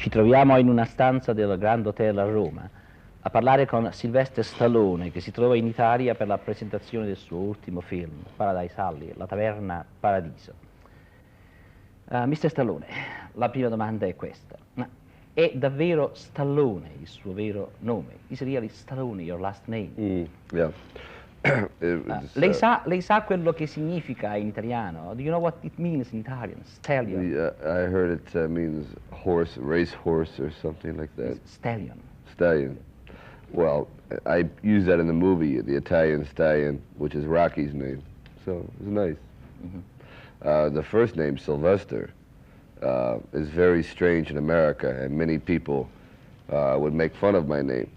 Ci troviamo in una stanza del Grand Hotel a Roma a parlare con Sylvester Stallone, che si trova in Italia per la presentazione del suo ultimo film, Paradise Alley, La Taverna Paradiso. Mr. Stallone, la prima domanda è questa. Ma è davvero Stallone il suo vero nome? Is really Stallone your last name? Yeah. Lei sa quello che significa in italiano? Do you know what it means in Italian? Stallion. I heard it means horse, race horse or something like that. Stallion. Stallion. Well, I used that in the movie, the Italian Stallion, which is Rocky's name. So it was nice. The first name, Sylvester, is very strange in America, and many people would make fun of my name.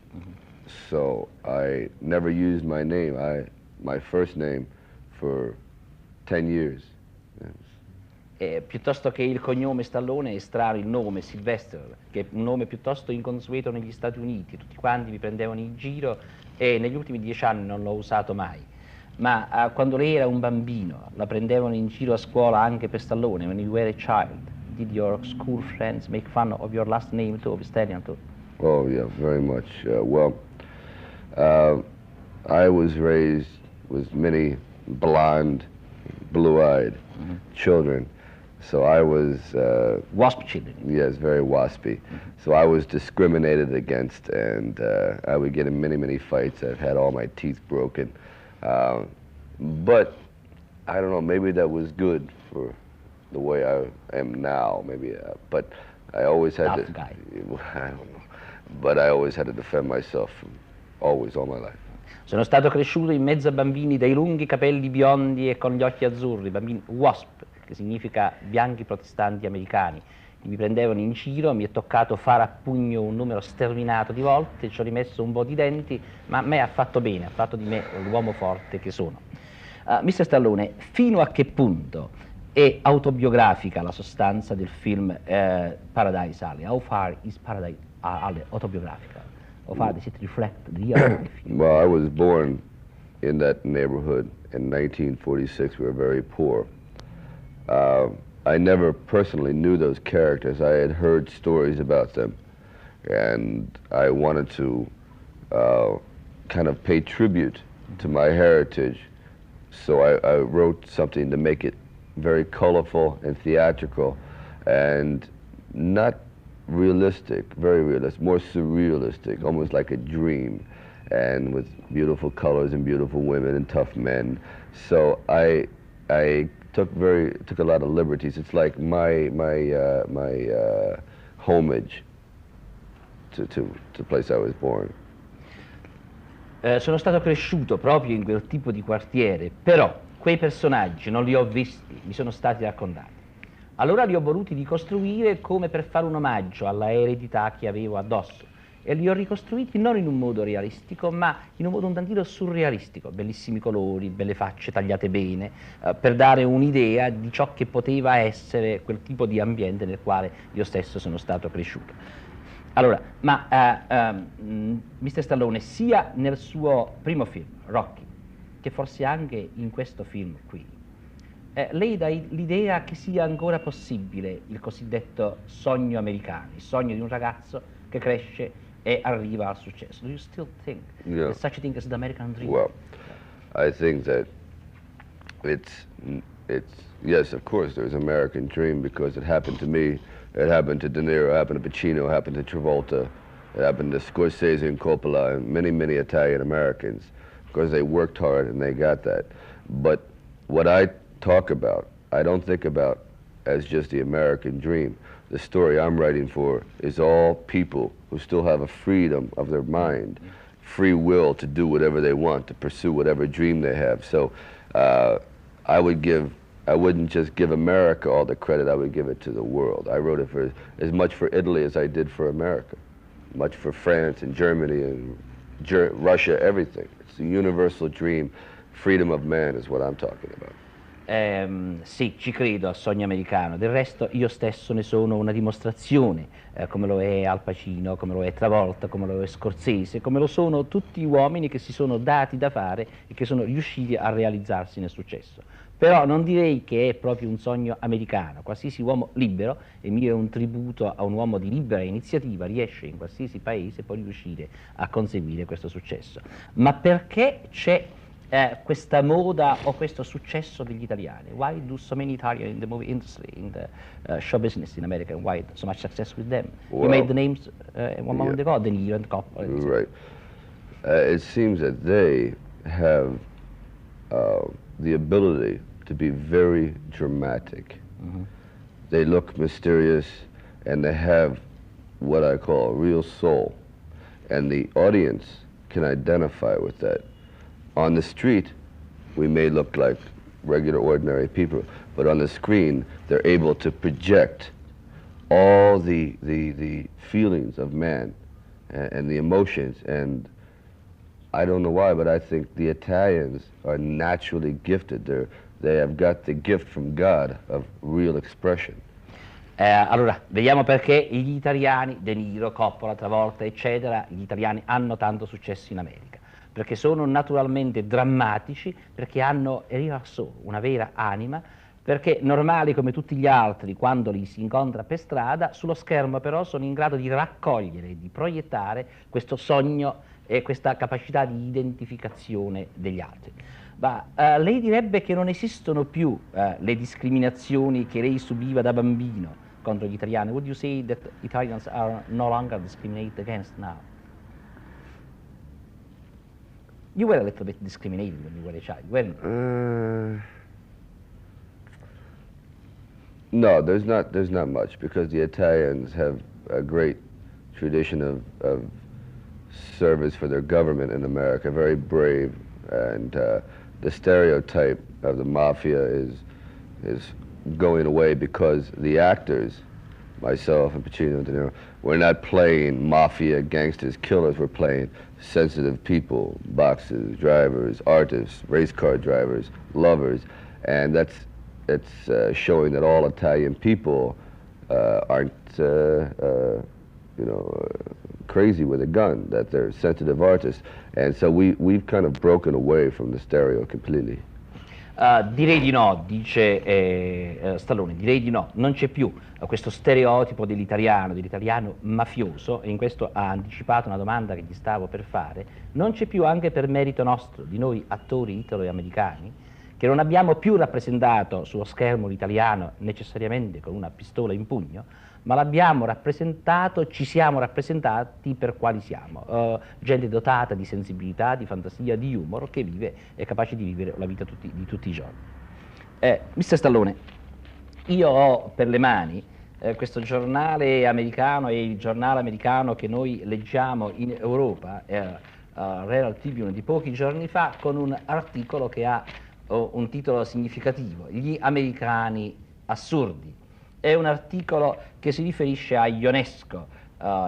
So I never used my name, my first name, for 10 years. Piuttosto che il cognome Stallone è strano il nome Sylvester, che è un nome piuttosto inconsueto negli Stati Uniti. Tutti quanti mi prendevano in giro e negli ultimi 10 anni non l'ho usato mai. Ma quando lei era un bambino la prendevano in giro a scuola anche per Stallone, when you were a child. Did your school friends make fun of your last name too, of Stallion too? Oh yeah, very much. I was raised with many blonde, blue-eyed children. So I was... Wasp children. Yes, very waspy. So I was discriminated against, and I would get in many, many fights. I've had all my teeth broken. But I don't know, maybe that was good for the way I am now, maybe. But I always had Tough to... guy. I don't know. But I always had to defend myself, always, all my life. Sono stato cresciuto in mezzo a bambini dai lunghi capelli biondi e con gli occhi azzurri, bambini WASP, che significa bianchi protestanti americani. Mi prendevano in giro, mi è toccato fare a pugno un numero sterminato di volte, ci ho rimesso un po' di denti, ma a me ha fatto bene, ha fatto di me l'uomo forte che sono. Mr. Stallone, fino a che punto è autobiografica la sostanza del film Paradise Alley? How far is Paradise Alley autobiografica? How far does it reflect the real life? Well, I was born in that neighborhood in 1946. We were very poor. I never personally knew those characters. I had heard stories about them, and I wanted to kind of pay tribute to my heritage. So I wrote something to make it very colorful and theatrical and not realistic, very realistic, more surrealistic, almost like a dream, and with beautiful colors and beautiful women and tough men. So I took a lot of liberties. It's like my homage to the place I was born. Sono stato cresciuto proprio in quel tipo di quartiere, però quei personaggi non li ho visti, mi sono stati raccontati. Allora li ho voluti ricostruire come per fare un omaggio alla eredità che avevo addosso, e li ho ricostruiti non in un modo realistico, ma in un modo un tantino surrealistico, bellissimi colori, belle facce tagliate bene, per dare un'idea di ciò che poteva essere quel tipo di ambiente nel quale io stesso sono stato cresciuto. Allora, Mr. Stallone, sia nel suo primo film, Rocky, che forse anche in questo film qui, lei dà l'idea che sia ancora possibile il cosiddetto sogno americano, il sogno di un ragazzo che cresce e arriva al successo. Do you still think there's such a thing as the American dream? Well, I think that it's yes, of course, there's an American dream because it happened to me, it happened to De Niro, it happened to Pacino, it happened to Travolta, it happened to Scorsese and Coppola and many, many Italian Americans because they worked hard and they got that. But what I talk about, I don't think about as just the American dream. The story I'm writing for is all people who still have a freedom of their mind, free will to do whatever they want, to pursue whatever dream they have. So I wouldn't just give America all the credit, I would give it to the world. I wrote it for as much for Italy as I did for America, much for France and Germany and Russia, everything. It's the universal dream. Freedom of man is what I'm talking about. Sì, ci credo al sogno americano, del resto io stesso ne sono una dimostrazione, come lo è Al Pacino, come lo è Travolta, come lo è Scorsese, come lo sono tutti uomini che si sono dati da fare e che sono riusciti a realizzarsi nel successo. Però non direi che è proprio un sogno americano. Qualsiasi uomo libero, e mio è un tributo a un uomo di libera iniziativa, riesce in qualsiasi paese poi riuscire a conseguire questo successo. Ma perché c'è questa moda o questo successo degli italiani? Why do so many Italians in the movie industry, in the show business in America, and why so much success with them? Well, you made the names one moment ago, De Niro and Coppola. Right. It seems that they have the ability to be very dramatic. They look mysterious, and they have what I call real soul, and the audience can identify with that. On the street, we may look like regular, ordinary people, but on the screen, they're able to project all the feelings of man and the emotions. And I don't know why, but I think the Italians are naturally gifted. They have got the gift from God of real expression. Allora, vediamo perché gli italiani, De Niro, Coppola, Travolta, eccetera, gli italiani hanno tanto successo in America. Perché sono naturalmente drammatici, perché hanno una vera anima, perché normali come tutti gli altri, quando li si incontra per strada, sullo schermo però sono in grado di raccogliere, di proiettare questo sogno e questa capacità di identificazione degli altri. Ma lei direbbe che non esistono più le discriminazioni che lei subiva da bambino contro gli italiani? Would you say that Italians are no longer discriminated against now? You were a little bit discriminated when you were a child, weren't you? No, there's not much, because the Italians have a great tradition of service for their government in America, very brave, and the stereotype of the mafia is going away because the actors, myself and Pacino and De Niro, we're not playing mafia, gangsters, killers. We're playing sensitive people, boxers, drivers, artists, race car drivers, lovers, and that's showing that all Italian people aren't, crazy with a gun, that they're sensitive artists, and so we've kind of broken away from the stereo completely. Direi di no, dice Stallone, direi di no, non c'è più questo stereotipo dell'italiano mafioso, e in questo ha anticipato una domanda che gli stavo per fare. Non c'è più, anche per merito nostro, di noi attori italo-americani, che non abbiamo più rappresentato sullo schermo l'italiano necessariamente con una pistola in pugno, ma l'abbiamo rappresentato, ci siamo rappresentati per quali siamo, gente dotata di sensibilità, di fantasia, di humor, che vive, è capace di vivere la vita di tutti i giorni. Mr. Stallone, io ho per le mani questo giornale americano, e il giornale americano che noi leggiamo in Europa, Herald Tribune di pochi giorni fa, con un articolo che ha un titolo significativo: Gli americani assurdi. È un articolo che si riferisce a Ionesco,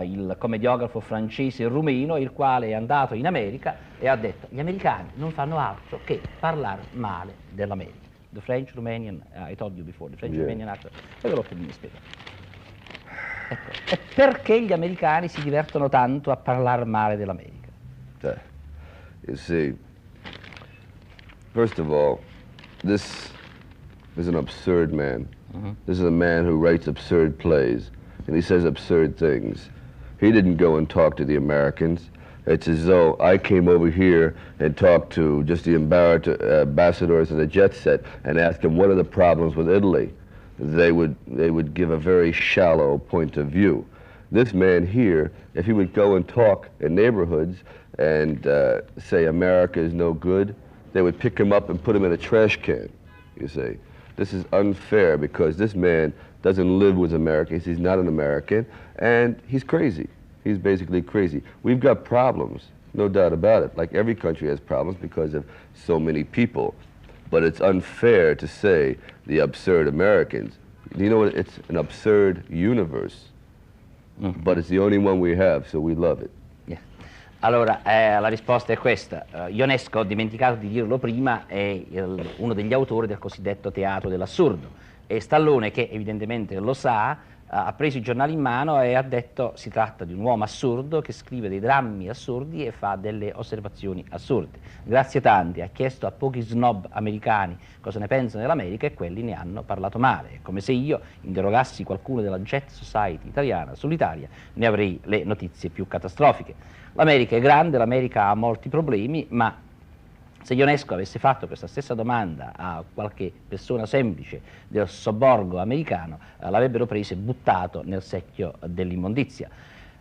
il commediografo francese rumeno, il quale è andato in America e ha detto: gli americani non fanno altro che parlare male dell'America. The French Romanian, I told you before, the French Romanian actor. Poi ve lo spiego. Ecco, e perché gli americani si divertono tanto a parlare male dell'America? You see, first of all, this is an absurd man. This is a man who writes absurd plays, and he says absurd things. He didn't go and talk to the Americans. It's as though I came over here and talked to just the ambassadors of the jet set and asked them what are the problems with Italy. They would give a very shallow point of view. This man here, if he would go and talk in neighborhoods and say America is no good, they would pick him up and put him in a trash can, you see. This is unfair, because this man doesn't live with Americans. He's not an American, and he's crazy. He's basically crazy. We've got problems, no doubt about it. Like every country has problems because of so many people. But it's unfair to say the absurd Americans. You know what? It's an absurd universe. But it's the only one we have, so we love it. Allora, la risposta è questa. Ionesco, ho dimenticato di dirlo prima, è uno degli autori del cosiddetto teatro dell'assurdo. E Stallone, che evidentemente lo sa, ha preso i giornali in mano e ha detto si tratta di un uomo assurdo che scrive dei drammi assurdi e fa delle osservazioni assurde. Grazie tanti, ha chiesto a pochi snob americani cosa ne pensano dell'America e quelli ne hanno parlato male. È come se io interrogassi qualcuno della Jet Society italiana sull'Italia, ne avrei le notizie più catastrofiche. L'America è grande, l'America ha molti problemi, ma se Ionesco avesse fatto questa stessa domanda a qualche persona semplice del sobborgo americano, l'avrebbero preso e buttato nel secchio dell'immondizia.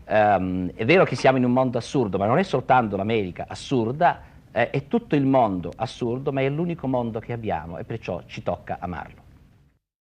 È vero che siamo in un mondo assurdo, ma non è soltanto l'America assurda, è tutto il mondo assurdo, ma è l'unico mondo che abbiamo e perciò ci tocca amarlo.